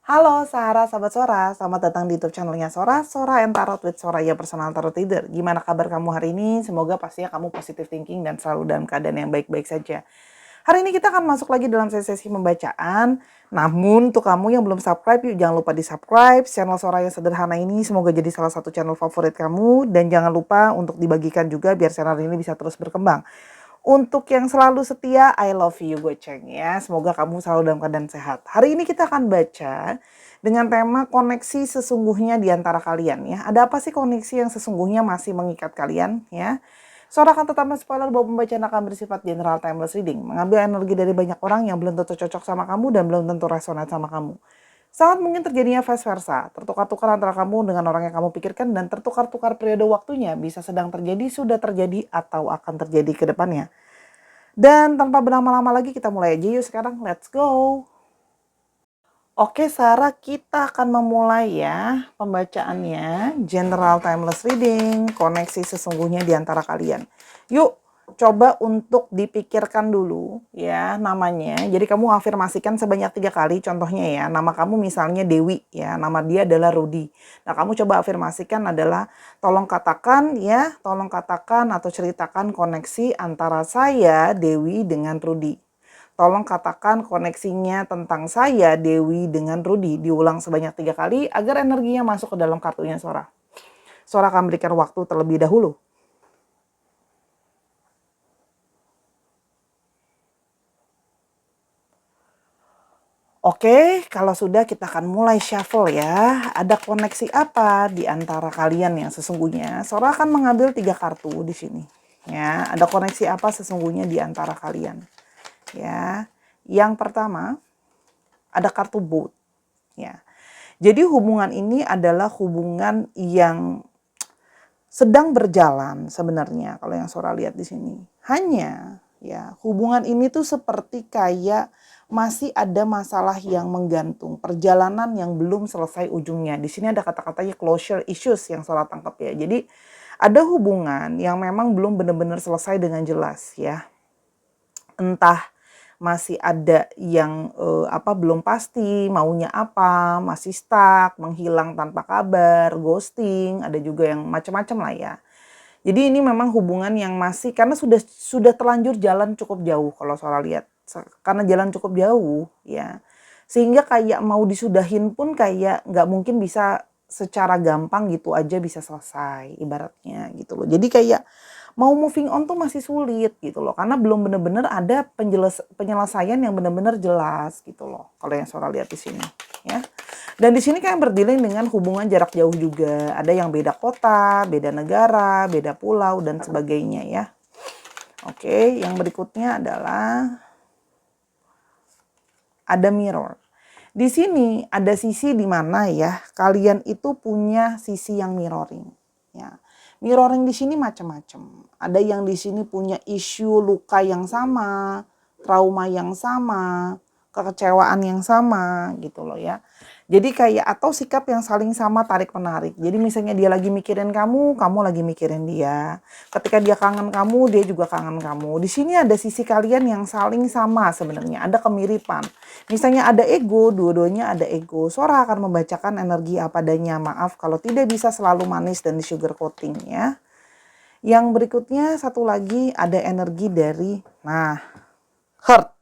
Halo Sarah, sahabat Sora, selamat datang di YouTube channelnya Sora, Sora and Tarot with Soraya Personal Tarot Reader. Gimana kabar kamu hari ini? Semoga pastinya kamu positive thinking dan selalu dalam keadaan yang baik-baik saja. Hari ini kita akan masuk lagi dalam sesi pembacaan. Namun untuk kamu yang belum subscribe, yuk jangan lupa di subscribe channel Sora yang sederhana ini. Semoga jadi salah satu channel favorit kamu. Dan jangan lupa untuk dibagikan juga biar channel ini bisa terus berkembang. Untuk yang selalu setia, I love you Goceng ya. Semoga kamu selalu dalam keadaan sehat. Hari ini kita akan baca dengan tema koneksi sesungguhnya di antara kalian ya. Ada apa sih koneksi yang sesungguhnya masih mengikat kalian ya? Sora akan tetap spoiler bahwa pembacaan akan bersifat general timeless reading. Mengambil energi dari banyak orang yang belum tentu cocok sama kamu dan belum tentu resonate sama kamu. Sangat mungkin terjadinya vice versa, tertukar-tukar antara kamu dengan orang yang kamu pikirkan dan tertukar-tukar periode waktunya bisa sedang terjadi, sudah terjadi, atau akan terjadi ke depannya. Dan tanpa berlama-lama lagi kita mulai aja yuk sekarang, let's go! Oke Sarah, kita akan memulai ya pembacaannya, General Timeless Reading, koneksi sesungguhnya di antara kalian. Yuk, coba untuk dipikirkan dulu ya namanya. Jadi kamu afirmasikan sebanyak 3 kali, contohnya ya, nama kamu misalnya Dewi ya, nama dia adalah Rudy. Nah kamu coba afirmasikan adalah, tolong katakan ya, tolong katakan atau ceritakan koneksi antara saya, Dewi, dengan Rudy. Tolong katakan koneksinya tentang saya, Dewi, dengan Rudy. Diulang sebanyak 3 kali agar energinya masuk ke dalam kartunya Sora. Sora akan berikan waktu terlebih dahulu. Oke, kalau sudah kita akan mulai shuffle ya. Ada koneksi apa di antara kalian yang sesungguhnya? Sora akan mengambil 3 kartu di sini. Ya, ada koneksi apa sesungguhnya di antara kalian? Ya, yang pertama ada kartu boat. Ya, jadi hubungan ini adalah hubungan yang sedang berjalan sebenarnya kalau yang Sora lihat di sini. Hanya ya hubungan ini tuh seperti kayak masih ada masalah yang menggantung, perjalanan yang belum selesai ujungnya. Di sini ada kata-katanya closure issues yang Sora tangkap ya. Jadi ada hubungan yang memang belum benar-benar selesai dengan jelas ya. Entah masih ada yang belum pasti maunya apa, masih stuck, menghilang tanpa kabar, ghosting, ada juga yang macam-macam lah ya. Jadi ini memang hubungan yang masih karena sudah terlanjur jalan cukup jauh kalau Sora lihat. Karena jalan cukup jauh ya. Sehingga kayak mau disudahin pun kayak nggak mungkin bisa secara gampang gitu aja bisa selesai ibaratnya gitu loh. Jadi kayak mau moving on tuh masih sulit gitu loh, karena belum benar-benar ada penyelesaian yang benar-benar jelas gitu loh, kalau yang Sora lihat di sini ya. Dan di sini kayak berdealing dengan hubungan jarak jauh juga, ada yang beda kota, beda negara, beda pulau dan sebagainya ya. Oke, yang berikutnya adalah ada mirror. Di sini ada sisi di mana ya kalian itu punya sisi yang mirroring ya. Mirroring di sini macam-macam. Ada yang di sini punya isu luka yang sama, trauma yang sama, kekecewaan yang sama gitu loh ya. Jadi kayak atau sikap yang saling sama tarik menarik. Jadi misalnya dia lagi mikirin kamu, kamu lagi mikirin dia. Ketika dia kangen kamu, dia juga kangen kamu. Di sini ada sisi kalian yang saling sama sebenarnya, ada kemiripan. Misalnya ada ego, dua-duanya ada ego. Sora akan membacakan energi apa adanya. Maaf kalau tidak bisa selalu manis dan di sugar coating ya. Yang berikutnya satu lagi ada energi dari hurt.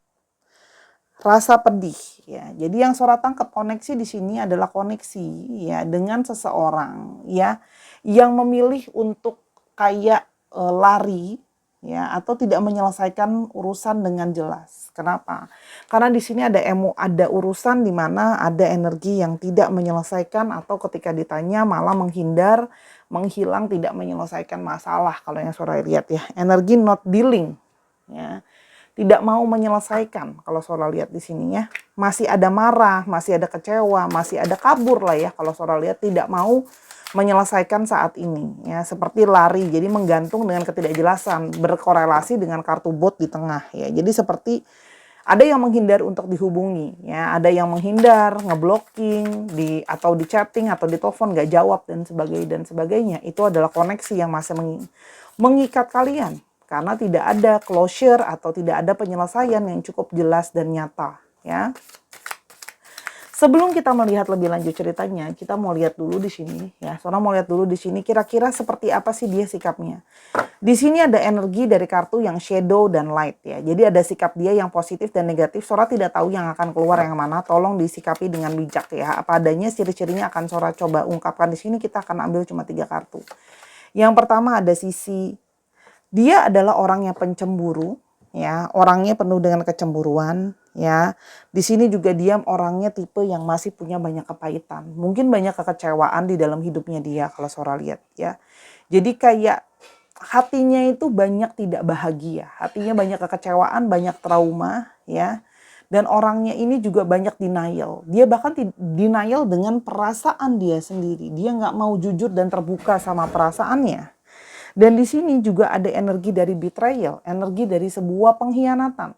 Rasa pedih ya. Jadi yang Sora tangkap koneksi di sini adalah koneksi ya dengan seseorang ya yang memilih untuk kayak lari ya atau tidak menyelesaikan urusan dengan jelas. Kenapa? Karena di sini ada urusan di mana ada energi yang tidak menyelesaikan atau ketika ditanya malah menghindar, menghilang, tidak menyelesaikan masalah kalau yang Sora lihat ya. Energi not dealing ya. Tidak mau menyelesaikan kalau Sora lihat di sini ya. Masih ada marah, masih ada kecewa, masih ada kabur lah ya kalau Sora lihat, tidak mau menyelesaikan saat ini ya, seperti lari. Jadi menggantung dengan ketidakjelasan, berkorelasi dengan kartu bot di tengah ya. Jadi seperti ada yang menghindar untuk dihubungi ya, ada yang menghindar, ngeblocking atau di chatting atau di telepon nggak jawab dan sebagainya. Itu adalah koneksi yang masih mengikat kalian. Karena tidak ada closure atau tidak ada penyelesaian yang cukup jelas dan nyata ya. Sebelum kita melihat lebih lanjut ceritanya, kita mau lihat dulu di sini ya. Seorang mau lihat dulu di sini kira-kira seperti apa sih dia sikapnya. Di sini ada energi dari kartu yang shadow dan light ya. Jadi ada sikap dia yang positif dan negatif. Sora tidak tahu yang akan keluar yang mana. Tolong disikapi dengan bijak ya. Apa adanya ciri-cirinya akan Sora coba ungkapkan di sini. Kita akan ambil cuma 3 kartu. Yang pertama ada sisi dia adalah orang yang pencemburu ya, orangnya penuh dengan kecemburuan ya. Di sini juga dia orangnya tipe yang masih punya banyak kepahitan. Mungkin banyak kekecewaan di dalam hidupnya dia kalau Sora lihat ya. Jadi kayak hatinya itu banyak tidak bahagia, hatinya banyak kekecewaan, banyak trauma ya. Dan orangnya ini juga banyak denial. Dia bahkan denial dengan perasaan dia sendiri. Dia nggak mau jujur dan terbuka sama perasaannya. Dan di sini juga ada energi dari betrayal, energi dari sebuah pengkhianatan.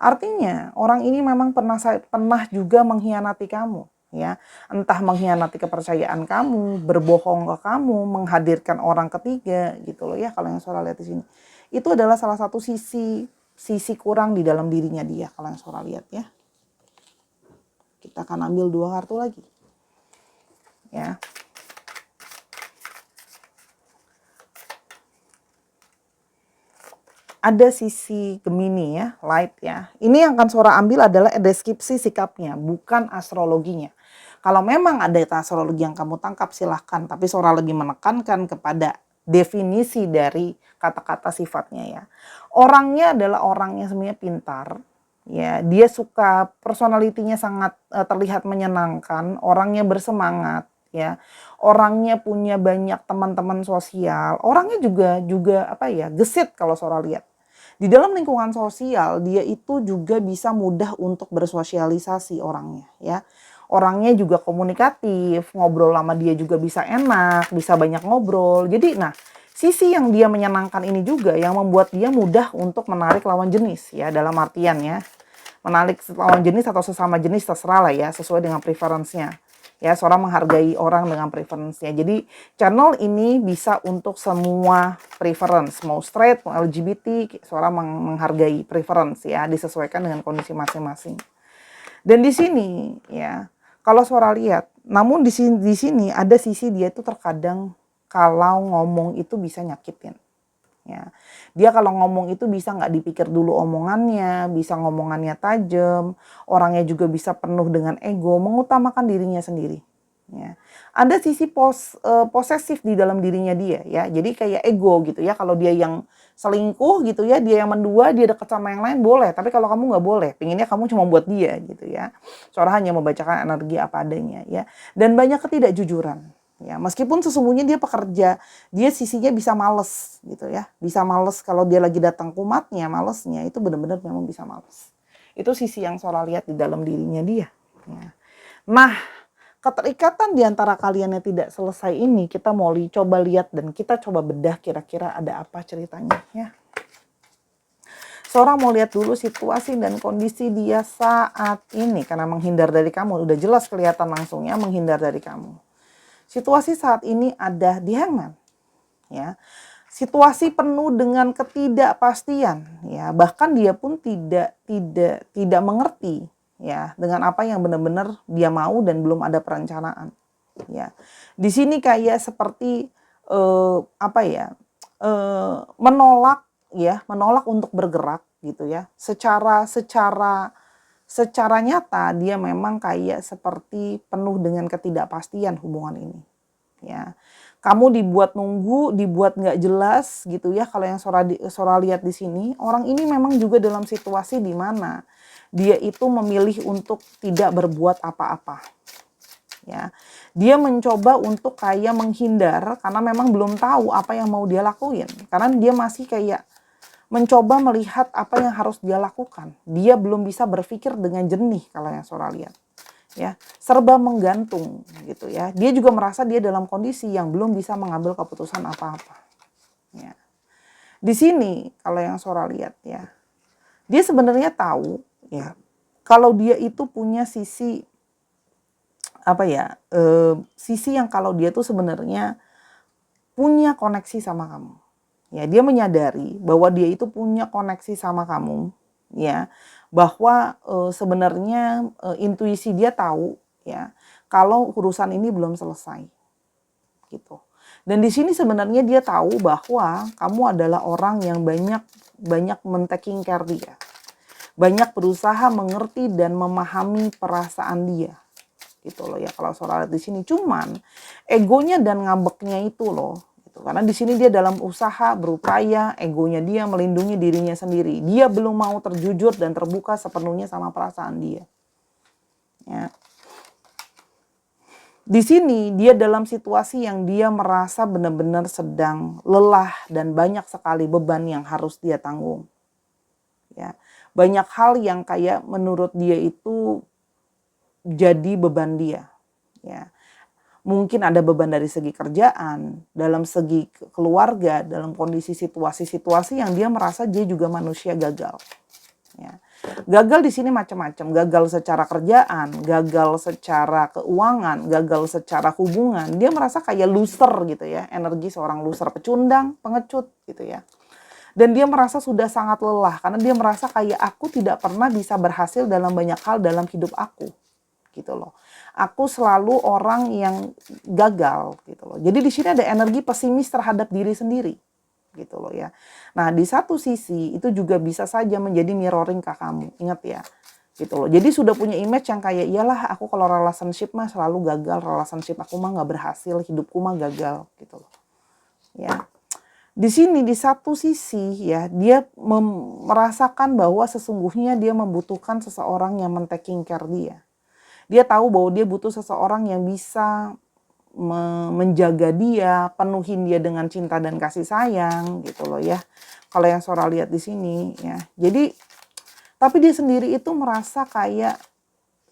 Artinya orang ini memang pernah juga mengkhianati kamu, ya. Entah mengkhianati kepercayaan kamu, berbohong ke kamu, menghadirkan orang ketiga, gitu loh ya. Kalau yang Sora lihat di sini, itu adalah salah satu sisi kurang di dalam dirinya dia. Kalau yang Sora lihat ya, kita akan ambil 2 kartu lagi, ya. Ada sisi Gemini ya, light ya. Ini yang akan Sora ambil adalah deskripsi sikapnya, bukan astrologinya. Kalau memang ada astrologi yang kamu tangkap silahkan, tapi Sora lebih menekankan kepada definisi dari kata-kata sifatnya ya. Orangnya adalah orang yang sebenarnya pintar, ya. Dia suka personalitinya sangat terlihat menyenangkan, orangnya bersemangat, ya. Orangnya punya banyak teman-teman sosial, orangnya juga apa ya, gesit kalau Sora lihat. Di dalam lingkungan sosial dia itu juga bisa mudah untuk bersosialisasi orangnya ya. Orangnya juga komunikatif, ngobrol sama dia juga bisa enak, bisa banyak ngobrol. Jadi nah, sisi yang dia menyenangkan ini juga yang membuat dia mudah untuk menarik lawan jenis ya, dalam artian ya. Menarik lawan jenis atau sesama jenis terserah lah ya, sesuai dengan preferensinya. Ya, Sora menghargai orang dengan preferensinya. Jadi channel ini bisa untuk semua preference, mau straight, mau LGBT, Sora menghargai preference ya, disesuaikan dengan kondisi masing-masing. Dan di sini ya, kalau Sora lihat, namun di sini ada sisi dia itu terkadang kalau ngomong itu bisa nyakitin. Ya. Dia kalau ngomong itu bisa nggak dipikir dulu omongannya, bisa ngomongannya tajam, orangnya juga bisa penuh dengan ego, mengutamakan dirinya sendiri. Ya. Ada sisi posesif di dalam dirinya dia ya, jadi kayak ego gitu ya. Kalau dia yang selingkuh gitu ya, dia yang mendua, dia dekat sama yang lain boleh, tapi kalau kamu nggak boleh, pinginnya kamu cuma buat dia gitu ya. Seorang hanya membacakan energi apa adanya ya, dan banyak ketidakjujuran. Ya, meskipun sesungguhnya dia pekerja, dia sisinya bisa males gitu ya. Bisa males kalau dia lagi datang kumatnya, malesnya itu benar-benar memang bisa males. Itu sisi yang Sora lihat di dalam dirinya dia. Ya. Nah, keterikatan di antara kalian yang tidak selesai ini kita mau coba lihat dan kita coba bedah kira-kira ada apa ceritanya ya. Sora mau lihat dulu situasi dan kondisi dia saat ini karena menghindar dari kamu. Udah jelas kelihatan langsungnya menghindar dari kamu. Situasi saat ini ada di Hangman, ya. Situasi penuh dengan ketidakpastian, ya. Bahkan dia pun tidak mengerti, ya, dengan apa yang benar-benar dia mau dan belum ada perencanaan, ya. Di sini kayak seperti menolak, ya, menolak untuk bergerak, gitu ya. Secara nyata dia memang kayak seperti penuh dengan ketidakpastian hubungan ini. Ya, kamu dibuat nunggu, dibuat nggak jelas gitu ya. Kalau yang Sora lihat di sini, orang ini memang juga dalam situasi di mana dia itu memilih untuk tidak berbuat apa-apa. Ya, dia mencoba untuk kayak menghindar karena memang belum tahu apa yang mau dia lakuin. Karena dia masih kayak mencoba melihat apa yang harus dia lakukan. Dia belum bisa berpikir dengan jernih kalau yang Sora lihat. Ya, serba menggantung gitu ya. Dia juga merasa dia dalam kondisi yang belum bisa mengambil keputusan apa-apa. Ya. Di sini kalau yang Sora lihat ya, dia sebenarnya tahu ya kalau dia itu punya sisi sisi yang kalau dia tuh sebenarnya punya koneksi sama kamu. Ya, dia menyadari bahwa dia itu punya koneksi sama kamu, ya, bahwa sebenarnya intuisi dia tahu, ya. Kalau urusan ini belum selesai gitu. Dan di sini sebenarnya dia tahu bahwa kamu adalah orang yang banyak men-taking care dia. Banyak berusaha mengerti dan memahami perasaan dia. Gitu loh ya kalau soal di sini. Cuman egonya dan ngambeknya itu loh. Gitu. Karena di sini dia dalam usaha berupaya, egonya dia melindungi dirinya sendiri. Dia belum mau terjujur dan terbuka sepenuhnya sama perasaan dia. Ya. Di sini dia dalam situasi yang dia merasa benar-benar sedang lelah dan banyak sekali beban yang harus dia tanggung. Ya. Banyak hal yang kayak menurut dia itu jadi beban dia. Ya. Mungkin ada beban dari segi kerjaan, dalam segi keluarga, dalam kondisi situasi-situasi yang dia merasa dia juga manusia gagal. Ya. Gagal di sini macam-macam, gagal secara kerjaan, gagal secara keuangan, gagal secara hubungan. Dia merasa kayak loser gitu ya, energi seorang loser, pecundang, pengecut gitu ya. Dan dia merasa sudah sangat lelah karena dia merasa kayak aku tidak pernah bisa berhasil dalam banyak hal dalam hidup aku. Gitu loh. Aku selalu orang yang gagal gitu loh. Jadi di sini ada energi pesimis terhadap diri sendiri gitu loh ya. Nah, di satu sisi itu juga bisa saja menjadi mirroring ke kamu. Ingat ya. Gitu loh. Jadi sudah punya image yang kayak iyalah aku kalau relationship mah selalu gagal, relationship aku mah nggak berhasil, hidupku mah gagal gitu loh. Ya. Di sini di satu sisi ya dia merasakan bahwa sesungguhnya dia membutuhkan seseorang yang men-taking care dia. Dia tahu bahwa dia butuh seseorang yang bisa menjaga dia, penuhin dia dengan cinta dan kasih sayang gitu loh ya. Kalau yang Sora lihat di sini ya. Jadi tapi dia sendiri itu merasa kayak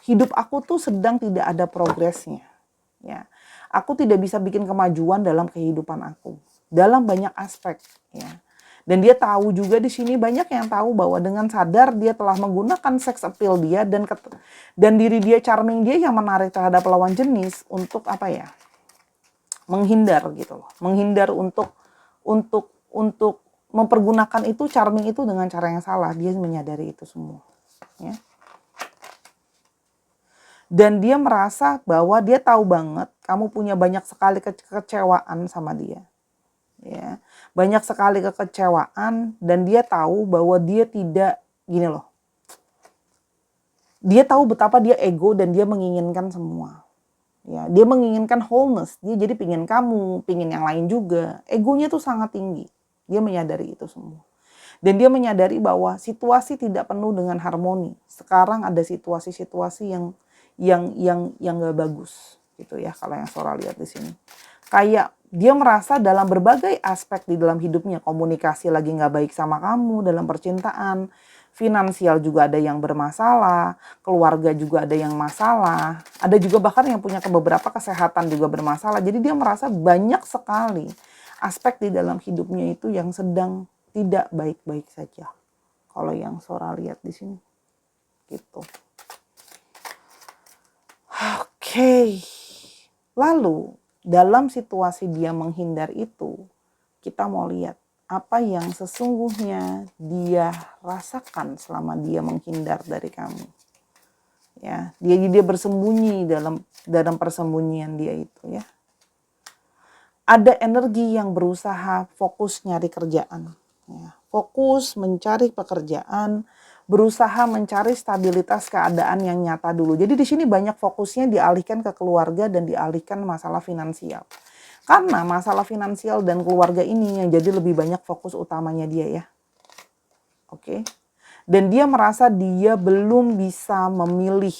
hidup aku tuh sedang tidak ada progresnya. Ya. Aku tidak bisa bikin kemajuan dalam kehidupan aku. Dalam banyak aspek ya. Dan dia tahu juga di sini banyak yang tahu bahwa dengan sadar dia telah menggunakan sex appeal dia dan diri dia charming dia yang menarik terhadap lawan jenis untuk apa ya? Menghindar gitu loh. Menghindar untuk mempergunakan itu charming itu dengan cara yang salah. Dia menyadari itu semua ya. Dan dia merasa bahwa dia tahu banget kamu punya banyak sekali kekecewaan sama dia. Ya, banyak sekali kekecewaan dan dia tahu bahwa dia tidak gini loh. Dia tahu betapa dia ego dan dia menginginkan semua. Ya, dia menginginkan wholeness. Dia jadi pingin kamu, pingin yang lain juga. Egonya tuh sangat tinggi. Dia menyadari itu semua. Dan dia menyadari bahwa situasi tidak penuh dengan harmoni. Sekarang ada situasi-situasi yang nggak bagus gitu ya kalau yang Sora lihat di sini. Kayak dia merasa dalam berbagai aspek di dalam hidupnya, komunikasi lagi nggak baik sama kamu dalam percintaan, finansial juga ada yang bermasalah, keluarga juga ada yang masalah, ada juga bahkan yang punya beberapa kesehatan juga bermasalah. Jadi dia merasa banyak sekali aspek di dalam hidupnya itu yang sedang tidak baik-baik saja. Kalau yang Sora lihat di sini, gitu. Oke. Lalu dalam situasi dia menghindar itu, kita mau lihat apa yang sesungguhnya dia rasakan selama dia menghindar dari kamu. Ya, dia bersembunyi dalam persembunyian dia itu ya. Ada energi yang berusaha fokus nyari kerjaan, ya. Fokus mencari pekerjaan, berusaha mencari stabilitas keadaan yang nyata dulu. Jadi di sini banyak fokusnya dialihkan ke keluarga dan dialihkan masalah finansial. Karena masalah finansial dan keluarga ini yang jadi lebih banyak fokus utamanya dia ya. Oke. Dan dia merasa dia belum bisa memilih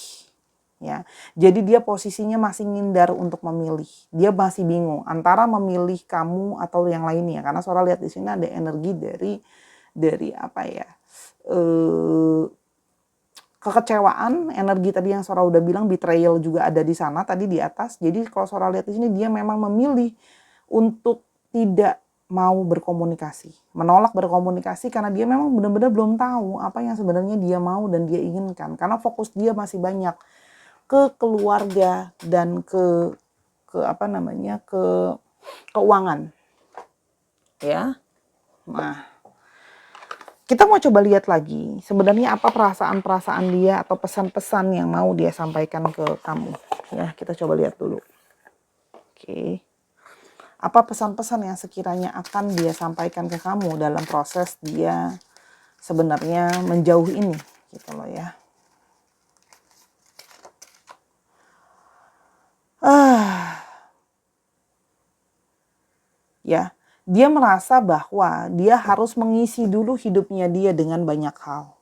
ya. Jadi dia posisinya masih ngindar untuk memilih. Dia masih bingung antara memilih kamu atau yang lainnya. Karena Sora lihat di sini ada energi dari apa ya? Kekecewaan, energi tadi yang Sora udah bilang, betrayal juga ada di sana tadi di atas. Jadi kalau Sora lihat di sini dia memang memilih untuk tidak mau berkomunikasi, menolak berkomunikasi karena dia memang benar-benar belum tahu apa yang sebenarnya dia mau dan dia inginkan. Karena fokus dia masih banyak ke keluarga dan ke apa namanya, ke keuangan. Ya. Nah, kita mau coba lihat lagi sebenarnya apa perasaan-perasaan dia atau pesan-pesan yang mau dia sampaikan ke kamu ya. Kita coba lihat dulu. Oke. Apa pesan-pesan yang sekiranya akan dia sampaikan ke kamu dalam proses dia sebenarnya menjauh ini, gitu loh ya. Ya, dia merasa bahwa dia harus mengisi dulu hidupnya dia dengan banyak hal.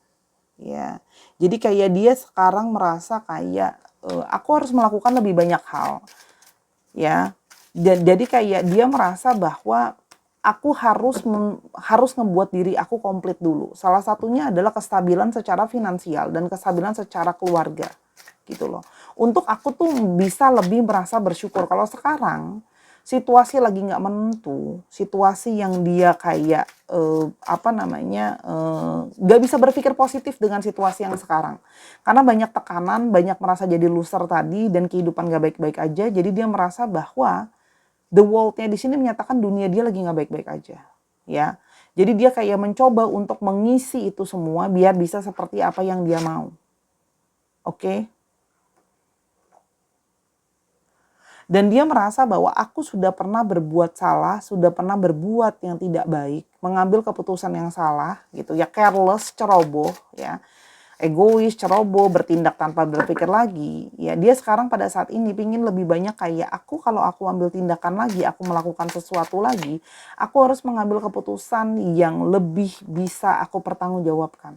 Ya, jadi kayak dia sekarang merasa kayak aku harus melakukan lebih banyak hal. Ya, dan jadi kayak dia merasa bahwa aku harus ngebuat diri aku komplit dulu. Salah satunya adalah kestabilan secara finansial dan kestabilan secara keluarga, gitu loh. Untuk aku tuh bisa lebih merasa bersyukur. Kalau sekarang situasi lagi nggak menentu, situasi yang dia kayak nggak bisa berpikir positif dengan situasi yang sekarang, karena banyak tekanan, banyak merasa jadi loser tadi dan kehidupan nggak baik-baik aja. Jadi dia merasa bahwa the world-nya di sini menyatakan dunia dia lagi nggak baik-baik aja, ya. Jadi dia kayak mencoba untuk mengisi itu semua biar bisa seperti apa yang dia mau. Oke? Dan dia merasa bahwa aku sudah pernah berbuat salah, sudah pernah berbuat yang tidak baik, mengambil keputusan yang salah gitu ya, careless, ceroboh ya. Egois, ceroboh, bertindak tanpa berpikir lagi. Ya, dia sekarang pada saat ini pingin lebih banyak kayak aku, kalau aku ambil tindakan lagi, aku melakukan sesuatu lagi, aku harus mengambil keputusan yang lebih bisa aku pertanggungjawabkan.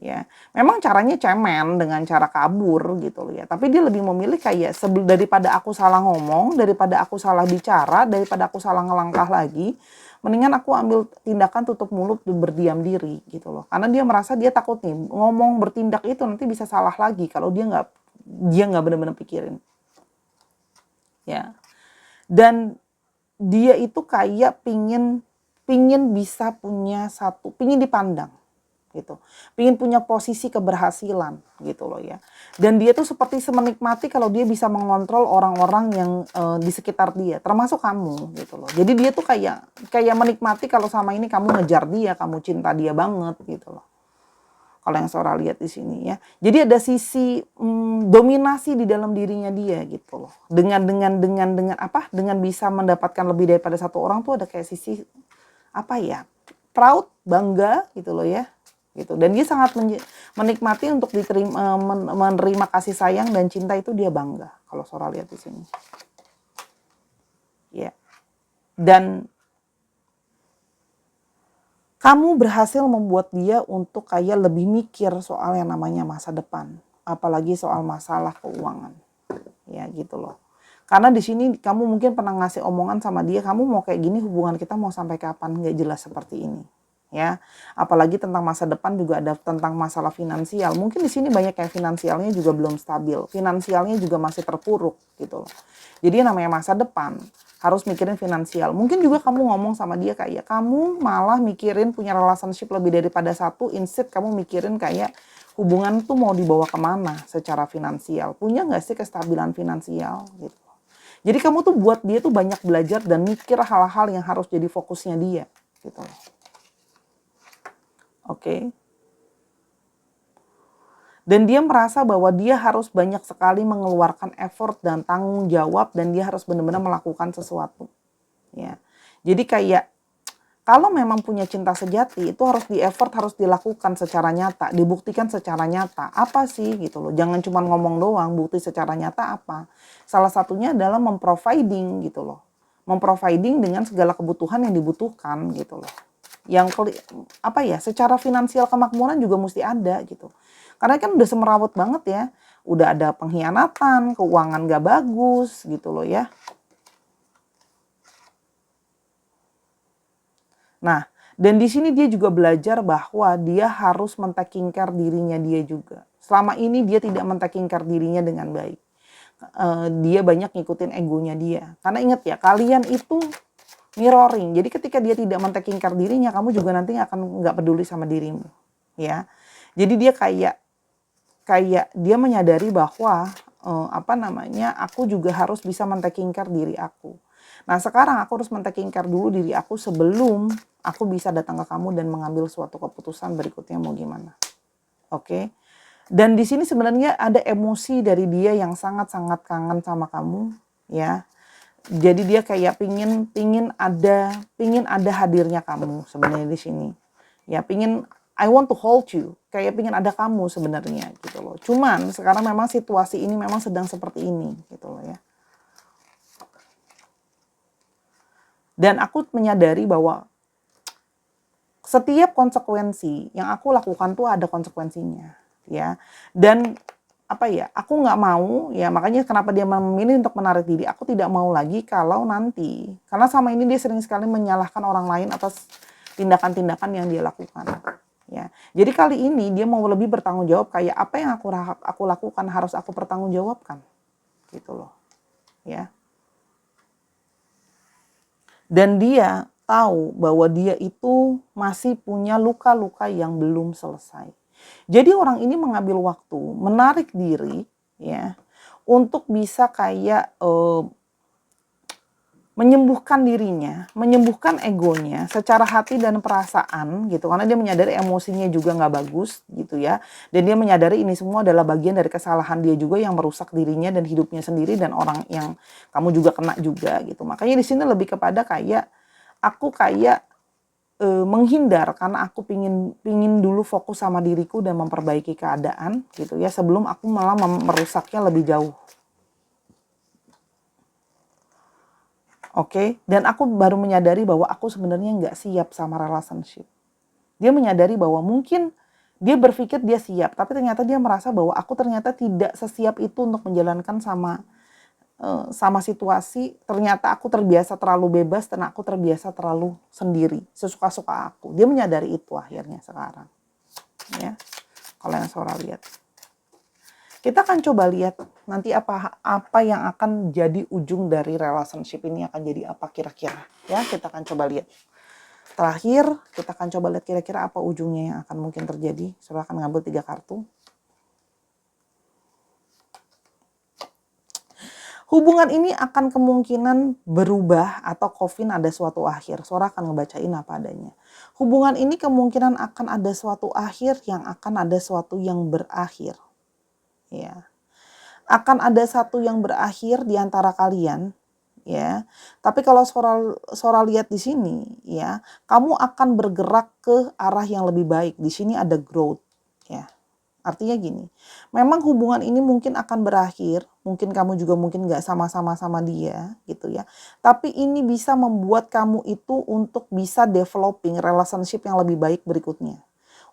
Ya, memang caranya cemen dengan cara kabur gitu loh ya. Tapi dia lebih memilih kayak daripada aku salah ngomong, daripada aku salah bicara, daripada aku salah ngelangkah lagi, mendingan aku ambil tindakan tutup mulut dan berdiam diri gitu loh. Karena dia merasa dia takut nih ngomong bertindak itu nanti bisa salah lagi kalau dia nggak benar-benar pikirin. Ya. Dan dia itu kayak pingin bisa punya pingin dipandang gitu. Pingin punya posisi keberhasilan gitu loh ya. Dan dia tuh seperti menikmati kalau dia bisa mengontrol orang-orang yang di sekitar dia, termasuk kamu gitu loh. Jadi dia tuh kayak menikmati kalau sama ini kamu ngejar dia, kamu cinta dia banget gitu loh. Kalau yang Sora lihat di sini ya. Jadi ada sisi dominasi di dalam dirinya dia gitu loh. Dengan bisa mendapatkan lebih daripada satu orang tuh ada kayak sisi proud, bangga gitu loh ya. Gitu. Dan dia sangat menikmati untuk menerima kasih sayang dan cinta itu, dia bangga kalau Sora lihat di sini. Ya. Dan kamu berhasil membuat dia untuk kayak lebih mikir soal yang namanya masa depan, apalagi soal masalah keuangan. Ya, gitu loh. Karena di sini kamu mungkin pernah ngasih omongan sama dia, kamu mau kayak gini, hubungan kita mau sampai kapan, nggak jelas seperti ini. Ya, apalagi tentang masa depan juga ada tentang masalah finansial. Mungkin di sini banyak yang finansialnya juga belum stabil, finansialnya juga masih terpuruk gitu loh. Jadi namanya masa depan harus mikirin finansial. Mungkin juga kamu ngomong sama dia kayak kamu malah mikirin punya relationship lebih daripada satu, instead kamu mikirin kayak hubungan tuh mau dibawa kemana secara finansial. Punya nggak sih kestabilan finansial gitu. Jadi kamu tuh buat dia tuh banyak belajar dan mikir hal-hal yang harus jadi fokusnya dia gitu loh. Oke. Dan dia merasa bahwa dia harus banyak sekali mengeluarkan effort dan tanggung jawab dan dia harus benar-benar melakukan sesuatu. Ya. Jadi kayak kalau memang punya cinta sejati itu harus di-effort, harus dilakukan secara nyata, dibuktikan secara nyata. Apa sih gitu loh. Jangan cuma ngomong doang, bukti secara nyata apa. Salah satunya adalah memproviding gitu loh. Memproviding dengan segala kebutuhan yang dibutuhkan gitu loh. Yang secara finansial kemakmuran juga mesti ada gitu. Karena kan udah semerawut banget ya. Udah ada pengkhianatan, keuangan gak bagus gitu loh ya. Nah, dan di sini dia juga belajar bahwa dia harus men-taking care dirinya dia juga. Selama ini dia tidak men-taking care dirinya dengan baik. Dia banyak ngikutin egonya dia. Karena ingat ya, kalian itu mirroring. Jadi ketika dia tidak men-taking care dirinya, kamu juga nanti akan nggak peduli sama dirimu. Ya, jadi dia kayak dia menyadari bahwa aku juga harus bisa men-taking care diri aku. Nah sekarang aku harus men-taking care dulu diri aku sebelum aku bisa datang ke kamu dan mengambil suatu keputusan berikutnya mau gimana. Oke. Dan di sini sebenarnya ada emosi dari dia yang sangat-sangat kangen sama kamu, ya. Jadi dia kayak pingin ada hadirnya kamu sebenarnya di sini. Ya, I want to hold you, kayak pingin ada kamu sebenarnya gitu loh. Cuman sekarang memang situasi ini memang sedang seperti ini gitu loh ya. Dan aku menyadari bahwa setiap konsekuensi yang aku lakukan tuh ada konsekuensinya, ya. Dan apa ya, aku nggak mau, ya makanya kenapa dia memilih untuk menarik diri, aku tidak mau lagi kalau nanti, karena sama ini dia sering sekali menyalahkan orang lain atas tindakan-tindakan yang dia lakukan. Ya, jadi kali ini dia mau lebih bertanggung jawab, kayak apa yang aku lakukan harus aku pertanggungjawabkan, gitu loh, ya. Dan dia tahu bahwa dia itu masih punya luka-luka yang belum selesai. Jadi orang ini mengambil waktu, menarik diri, ya, untuk bisa kayak menyembuhkan dirinya, menyembuhkan egonya secara hati dan perasaan gitu, karena dia menyadari emosinya juga nggak bagus gitu ya, dan dia menyadari ini semua adalah bagian dari kesalahan dia juga yang merusak dirinya dan hidupnya sendiri dan orang yang kamu juga kena juga gitu. Makanya di sini lebih kepada kayak aku kayak menghindar karena aku pingin dulu fokus sama diriku dan memperbaiki keadaan gitu ya, sebelum aku malah merusaknya lebih jauh. Oke, dan aku baru menyadari bahwa aku sebenarnya nggak siap sama relationship. Dia menyadari bahwa mungkin dia berpikir dia siap, tapi ternyata dia merasa bahwa aku ternyata tidak sesiap itu untuk menjalankan sama situasi. Ternyata aku terbiasa terlalu bebas dan aku terbiasa terlalu sendiri, sesuka-suka aku. Dia menyadari itu akhirnya sekarang. Ya, kalau yang Sora lihat. Kita akan coba lihat nanti apa yang akan jadi ujung dari relationship ini akan jadi apa kira-kira. Ya, kita akan coba lihat. Terakhir, kita akan coba lihat kira-kira apa ujungnya yang akan mungkin terjadi. Saya akan ngambil 3 kartu. Hubungan ini akan kemungkinan berubah atau Coffin ada suatu akhir. Sora akan ngebacain apa adanya. Hubungan ini kemungkinan akan ada suatu akhir yang akan ada suatu yang berakhir. Ya. Akan ada satu yang berakhir di antara kalian, ya. Tapi kalau Sora lihat di sini, ya, kamu akan bergerak ke arah yang lebih baik. Di sini ada growth, ya. Artinya gini, memang hubungan ini mungkin akan berakhir, mungkin kamu juga mungkin nggak sama-sama sama dia, gitu ya. Tapi ini bisa membuat kamu itu untuk bisa developing relationship yang lebih baik berikutnya,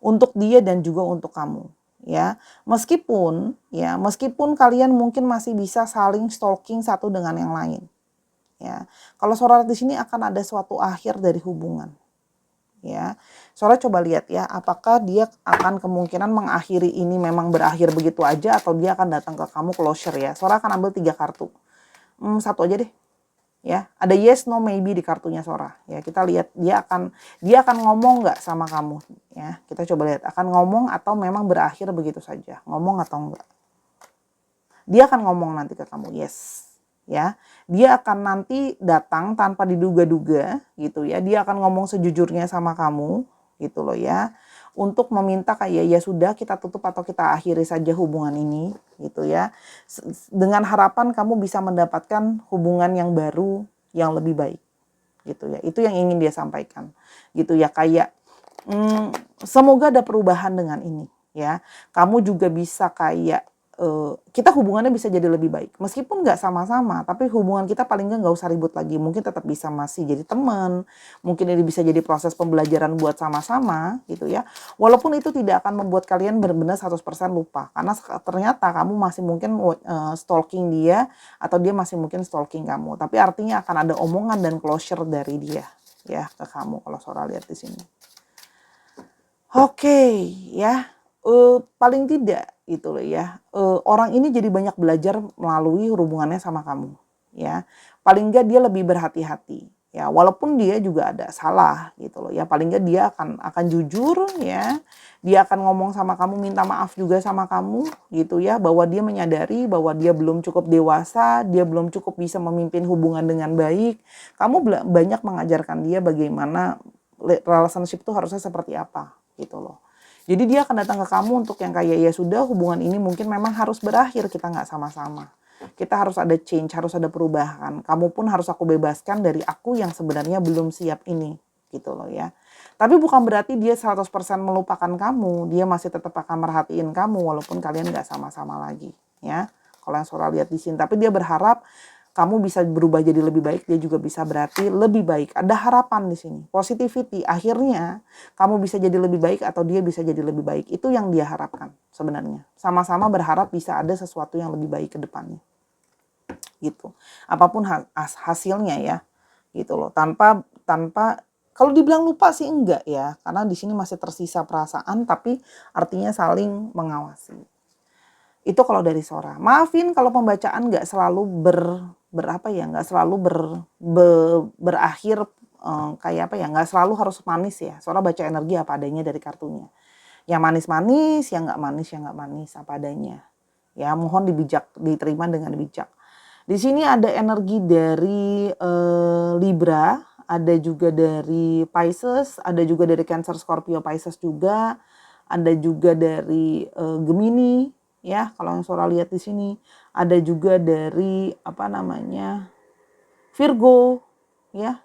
untuk dia dan juga untuk kamu. Ya, meskipun kalian mungkin masih bisa saling stalking satu dengan yang lain. Ya, kalau Sora di sini akan ada suatu akhir dari hubungan. Ya, Sora coba lihat ya, apakah dia akan kemungkinan mengakhiri ini memang berakhir begitu aja atau dia akan datang ke kamu closure ya. Sora akan ambil 3 kartu. Satu aja deh. Ya, ada yes, no, maybe di kartunya Sora. Ya, kita lihat dia akan ngomong nggak sama kamu. Ya, kita coba lihat akan ngomong atau memang berakhir begitu saja. Ngomong atau enggak. Dia akan ngomong nanti ke kamu, yes. Ya, dia akan nanti datang tanpa diduga-duga gitu ya. Dia akan ngomong sejujurnya sama kamu gitu loh ya. Untuk meminta kayak ya sudah kita tutup atau kita akhiri saja hubungan ini gitu ya. Dengan harapan kamu bisa mendapatkan hubungan yang baru yang lebih baik gitu ya. Itu yang ingin dia sampaikan gitu ya, kayak semoga ada perubahan dengan ini ya. Kamu juga bisa kayak kita hubungannya bisa jadi lebih baik. Meskipun nggak sama-sama, tapi hubungan kita paling nggak usah ribut lagi. Mungkin tetap bisa masih jadi teman. Mungkin ini bisa jadi proses pembelajaran buat sama-sama gitu ya. Walaupun itu tidak akan membuat kalian benar-benar 100% lupa. Karena ternyata kamu masih mungkin stalking dia atau dia masih mungkin stalking kamu. Tapi artinya akan ada omongan dan closure dari dia ya ke kamu kalau Sora lihat di sini. Oke, ya. Paling tidak gitu loh ya, orang ini jadi banyak belajar melalui hubungannya sama kamu ya. Paling enggak dia lebih berhati-hati ya, walaupun dia juga ada salah gitu loh ya. Paling enggak dia akan jujur ya. Dia akan ngomong sama kamu, minta maaf juga sama kamu gitu ya, bahwa dia menyadari bahwa dia belum cukup dewasa, dia belum cukup bisa memimpin hubungan dengan baik. Kamu banyak mengajarkan dia bagaimana relationship itu harusnya seperti apa gitu loh. Jadi dia akan datang ke kamu untuk yang kayak ya sudah hubungan ini mungkin memang harus berakhir, kita nggak sama-sama. Kita harus ada change, harus ada perubahan. Kamu pun harus aku bebaskan dari aku yang sebenarnya belum siap ini. Gitu loh ya. Tapi bukan berarti dia 100% melupakan kamu. Dia masih tetap akan merhatiin kamu walaupun kalian nggak sama-sama lagi. Ya. Kalau yang Sora lihat di sini. Tapi dia berharap kamu bisa berubah jadi lebih baik, dia juga bisa berarti lebih baik. Ada harapan di sini, positivity. Akhirnya kamu bisa jadi lebih baik atau dia bisa jadi lebih baik. Itu yang dia harapkan sebenarnya. Sama-sama berharap bisa ada sesuatu yang lebih baik ke depannya. Gitu. Apapun hasilnya ya. Gitu loh. Tanpa kalau dibilang lupa sih enggak ya. Karena di sini masih tersisa perasaan tapi artinya saling mengawasi. Itu kalau dari Sora. Maafin kalau pembacaan nggak selalu nggak selalu berakhir kayak apa ya, nggak selalu harus manis ya. Sora baca energi apa adanya dari kartunya. Yang manis-manis, yang nggak manis apa adanya. Ya mohon diterima dengan bijak. Di sini ada energi dari Libra, ada juga dari Pisces, ada juga dari Cancer, Scorpio, Pisces juga, ada juga dari Gemini. Ya, kalau yang Sora lihat di sini ada juga dari Virgo, ya,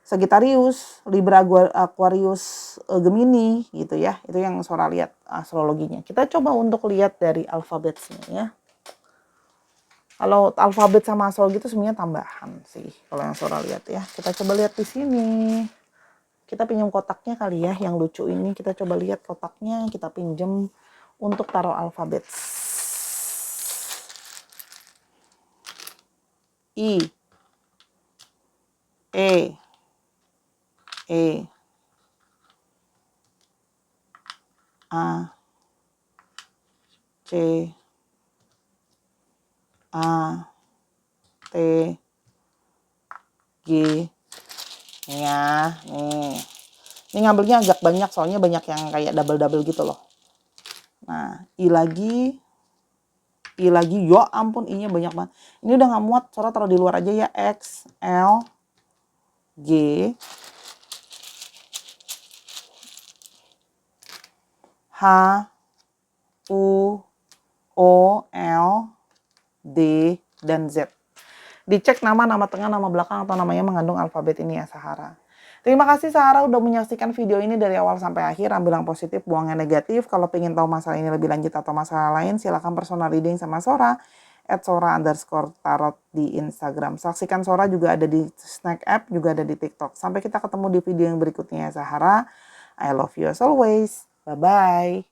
Sagittarius, Libra, Aquarius, Gemini, gitu ya. Itu yang Sora lihat astrologinya. Kita coba untuk lihat dari alfabetnya ya. Kalau alfabet sama astrologi itu sebenarnya tambahan sih. Kalau yang Sora lihat ya. Kita coba lihat di sini. Kita pinjam kotaknya kali ya, yang lucu ini. Kita coba lihat kotaknya, kita pinjam untuk taruh alfabet. I, E, A, C, A, T, G. Nih ya, nih. Ini ngambilnya agak banyak soalnya banyak yang kayak double-double gitu loh. Nah, I lagi, ya ampun I-nya banyak banget. Ini udah gak muat, Sora taruh di luar aja ya. X, L, G, H, U, O, L, D, dan Z. Dicek nama tengah, nama belakang, atau namanya mengandung alfabet ini ya Sahara. Terima kasih Sahara udah menyaksikan video ini dari awal sampai akhir. Ambil yang positif, buang yang negatif. Kalau pengen tahu masalah ini lebih lanjut atau masalah lain, silakan personal reading sama Sora. @Sora_tarot di Instagram. Saksikan Sora juga ada di Snack App, juga ada di TikTok. Sampai kita ketemu di video yang berikutnya ya Sahara. I love you as always. Bye-bye.